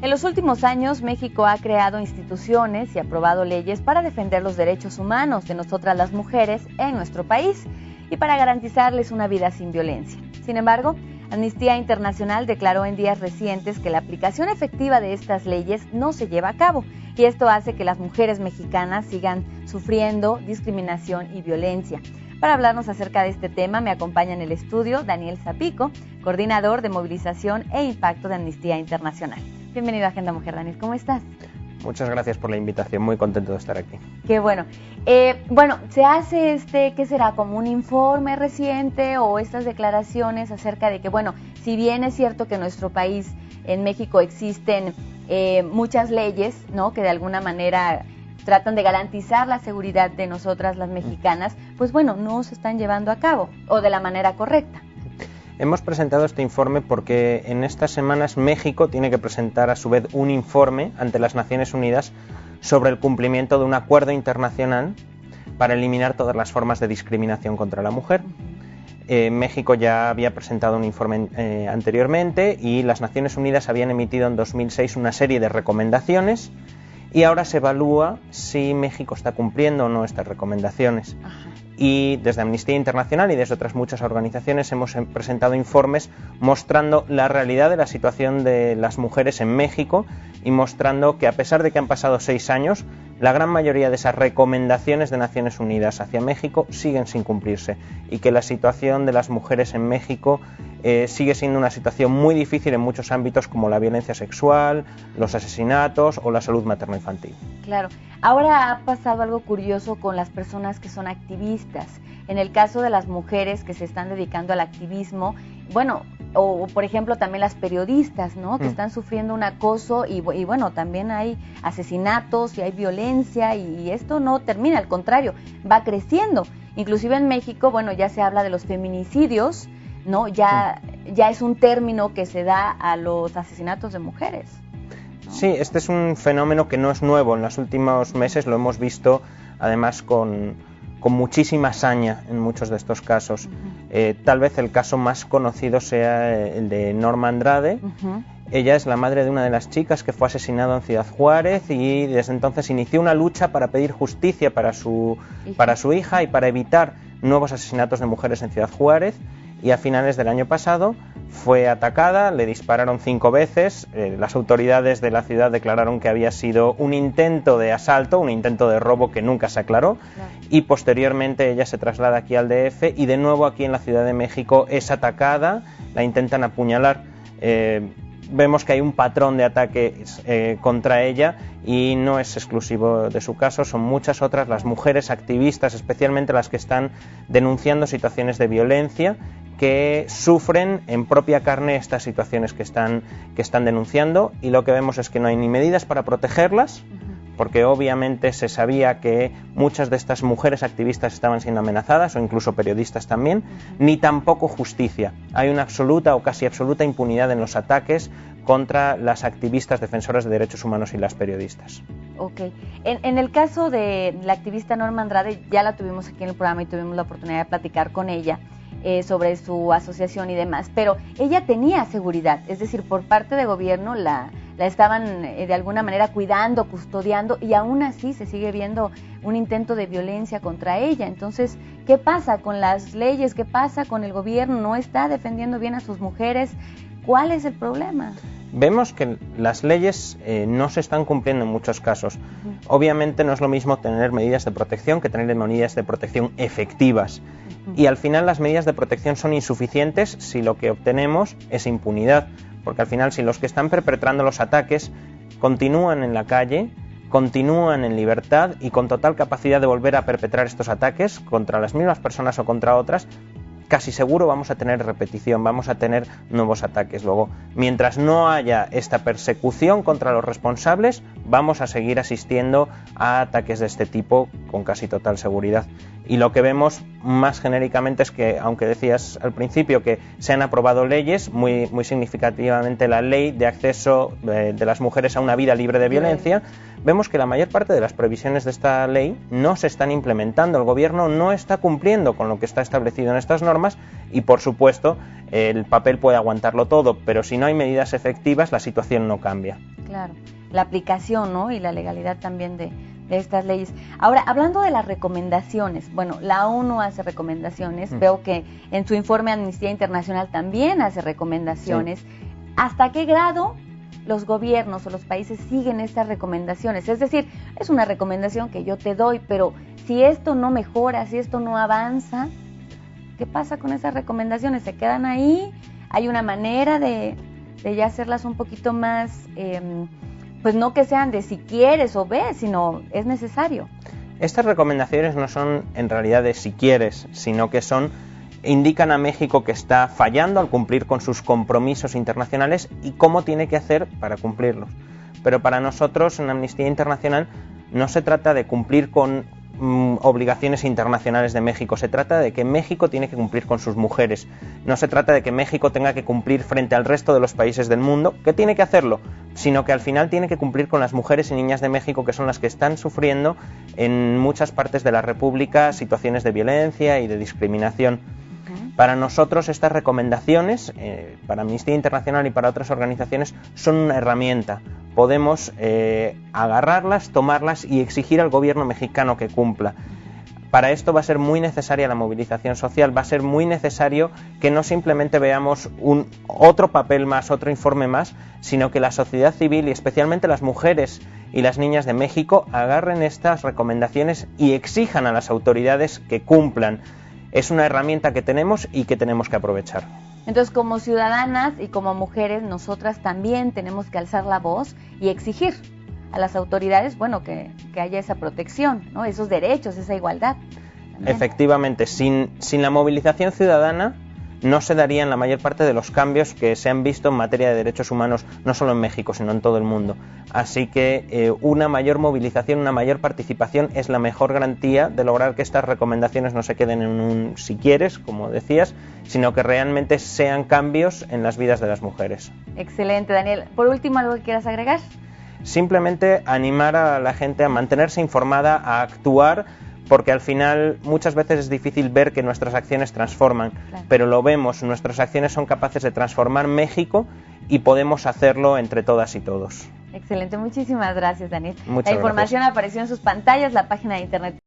En los últimos años, México ha creado instituciones y aprobado leyes para defender los derechos humanos de nosotras las mujeres en nuestro país y para garantizarles una vida sin violencia. Sin embargo, Amnistía Internacional declaró en días recientes que la aplicación efectiva de estas leyes no se lleva a cabo, y esto hace que las mujeres mexicanas sigan sufriendo discriminación y violencia. Para hablarnos acerca de este tema, me acompaña en el estudio Daniel Zapico, coordinador de movilización e impacto de Amnistía Internacional. Bienvenido a Agenda Mujer, Daniel, ¿cómo estás? Muchas gracias por la invitación, muy contento de estar aquí. Qué bueno. Se hace ¿qué será? ¿Como un informe reciente o estas declaraciones acerca de que, si bien es cierto que en nuestro país, en México, existen muchas leyes, ¿no?, que de alguna manera tratan de garantizar la seguridad de nosotras las mexicanas, no se están llevando a cabo o de la manera correcta? Hemos presentado este informe porque en estas semanas México tiene que presentar a su vez un informe ante las Naciones Unidas sobre el cumplimiento de un acuerdo internacional para eliminar todas las formas de discriminación contra la mujer. México ya había presentado un informe anteriormente y las Naciones Unidas habían emitido en 2006 una serie de recomendaciones y ahora se evalúa si México está cumpliendo o no estas recomendaciones. Ajá. Y desde Amnistía Internacional y desde otras muchas organizaciones hemos presentado informes mostrando la realidad de la situación de las mujeres en México y mostrando que, a pesar de que han pasado 6 años, la gran mayoría de esas recomendaciones de Naciones Unidas hacia México siguen sin cumplirse y que la situación de las mujeres en México sigue siendo una situación muy difícil en muchos ámbitos, como la violencia sexual, los asesinatos o la salud materno-infantil. Claro. Ahora ha pasado algo curioso con las personas que son activistas. En el caso de las mujeres que se están dedicando al activismo, o por ejemplo también las periodistas, ¿no?, que están sufriendo un acoso y también hay asesinatos y hay violencia y esto no termina, al contrario, va creciendo. Inclusive en México, ya se habla de los feminicidios, ¿no? Ya es un término que se da a los asesinatos de mujeres. Sí, este es un fenómeno que no es nuevo. En los últimos meses lo hemos visto, además, con muchísima saña en muchos de estos casos. Tal vez el caso más conocido sea el de Norma Andrade. Ella es la madre de una de las chicas que fue asesinada en Ciudad Juárez y desde entonces inició una lucha para pedir justicia para su hija y para evitar nuevos asesinatos de mujeres en Ciudad Juárez. Y a finales del año pasado fue atacada, le dispararon 5 veces, las autoridades de la ciudad declararon que había sido un intento de asalto, un intento de robo que nunca se aclaró, y posteriormente ella se traslada aquí al DF y de nuevo aquí en la Ciudad de México es atacada, la intentan apuñalar. Vemos que hay un patrón de ataques contra ella y no es exclusivo de su caso, son muchas otras las mujeres activistas, especialmente las que están denunciando situaciones de violencia, que sufren en propia carne estas situaciones que están denunciando, y lo que vemos es que no hay ni medidas para protegerlas, porque obviamente se sabía que muchas de estas mujeres activistas estaban siendo amenazadas, o incluso periodistas también, ni tampoco justicia. Hay una absoluta o casi absoluta impunidad en los ataques contra las activistas defensoras de derechos humanos y las periodistas. Ok. En el caso de la activista Norma Andrade, ya la tuvimos aquí en el programa y tuvimos la oportunidad de platicar con ella sobre su asociación y demás, pero ella tenía seguridad, es decir, por parte de gobierno la estaban de alguna manera cuidando, custodiando, y aún así se sigue viendo un intento de violencia contra ella. Entonces, ¿qué pasa con las leyes? ¿Qué pasa con el gobierno? ¿No está defendiendo bien a sus mujeres? ¿Cuál es el problema? Vemos que las leyes no se están cumpliendo en muchos casos. Obviamente no es lo mismo tener medidas de protección que tener medidas de protección efectivas. Y al final las medidas de protección son insuficientes si lo que obtenemos es impunidad. Porque al final, si los que están perpetrando los ataques continúan en la calle, continúan en libertad y con total capacidad de volver a perpetrar estos ataques contra las mismas personas o contra otras, casi seguro vamos a tener repetición, vamos a tener nuevos ataques. Luego, mientras no haya esta persecución contra los responsables, vamos a seguir asistiendo a ataques de este tipo con casi total seguridad. Y lo que vemos más genéricamente es que, aunque decías al principio que se han aprobado leyes, muy significativamente la ley de acceso de las mujeres a una vida libre de violencia, vemos que la mayor parte de las previsiones de esta ley no se están implementando. El gobierno no está cumpliendo con lo que está establecido en estas normas y, por supuesto, el papel puede aguantarlo todo, pero si no hay medidas efectivas, la situación no cambia. Claro, la aplicación, ¿no? Y la legalidad también de estas leyes. Ahora, hablando de las recomendaciones, bueno, la ONU hace recomendaciones, veo que en su informe Amnistía Internacional también hace recomendaciones. Sí. ¿Hasta qué grado los gobiernos o los países siguen estas recomendaciones? Es decir, es una recomendación que yo te doy, pero si esto no mejora, si esto no avanza, ¿qué pasa con esas recomendaciones? ¿Se quedan ahí? ¿Hay una manera de ya hacerlas un poquito más, pues no que sean de si quieres o ves, sino es necesario? Estas recomendaciones no son en realidad de si quieres, sino que indican a México que está fallando al cumplir con sus compromisos internacionales y cómo tiene que hacer para cumplirlos. Pero para nosotros en Amnistía Internacional no se trata de cumplir con obligaciones internacionales de México, se trata de que México tiene que cumplir con sus mujeres, no se trata de que México tenga que cumplir frente al resto de los países del mundo, que tiene que hacerlo, sino que al final tiene que cumplir con las mujeres y niñas de México, que son las que están sufriendo en muchas partes de la República situaciones de violencia y de discriminación. Para nosotros estas recomendaciones, para Amnistía Internacional y para otras organizaciones, son una herramienta. Podemos agarrarlas, tomarlas y exigir al gobierno mexicano que cumpla. Para esto va a ser muy necesaria la movilización social, va a ser muy necesario que no simplemente veamos otro papel más, otro informe más, sino que la sociedad civil y especialmente las mujeres y las niñas de México agarren estas recomendaciones y exijan a las autoridades que cumplan. Es una herramienta que tenemos y que tenemos que aprovechar. Entonces, como ciudadanas y como mujeres, nosotras también tenemos que alzar la voz y exigir a las autoridades, bueno, que haya esa protección, ¿no? Esos derechos, esa igualdad. También. Efectivamente, sin la movilización ciudadana no se darían la mayor parte de los cambios que se han visto en materia de derechos humanos, no solo en México, sino en todo el mundo. Así que una mayor movilización, una mayor participación es la mejor garantía de lograr que estas recomendaciones no se queden en un si quieres, como decías, sino que realmente sean cambios en las vidas de las mujeres. Excelente, Daniel. Por último, ¿algo que quieras agregar? Simplemente animar a la gente a mantenerse informada, a actuar, porque al final muchas veces es difícil ver que nuestras acciones transforman, claro. Pero lo vemos, nuestras acciones son capaces de transformar México y podemos hacerlo entre todas y todos. Excelente, muchísimas gracias, Daniel. Muchas La información gracias. Apareció en sus pantallas, la página de internet.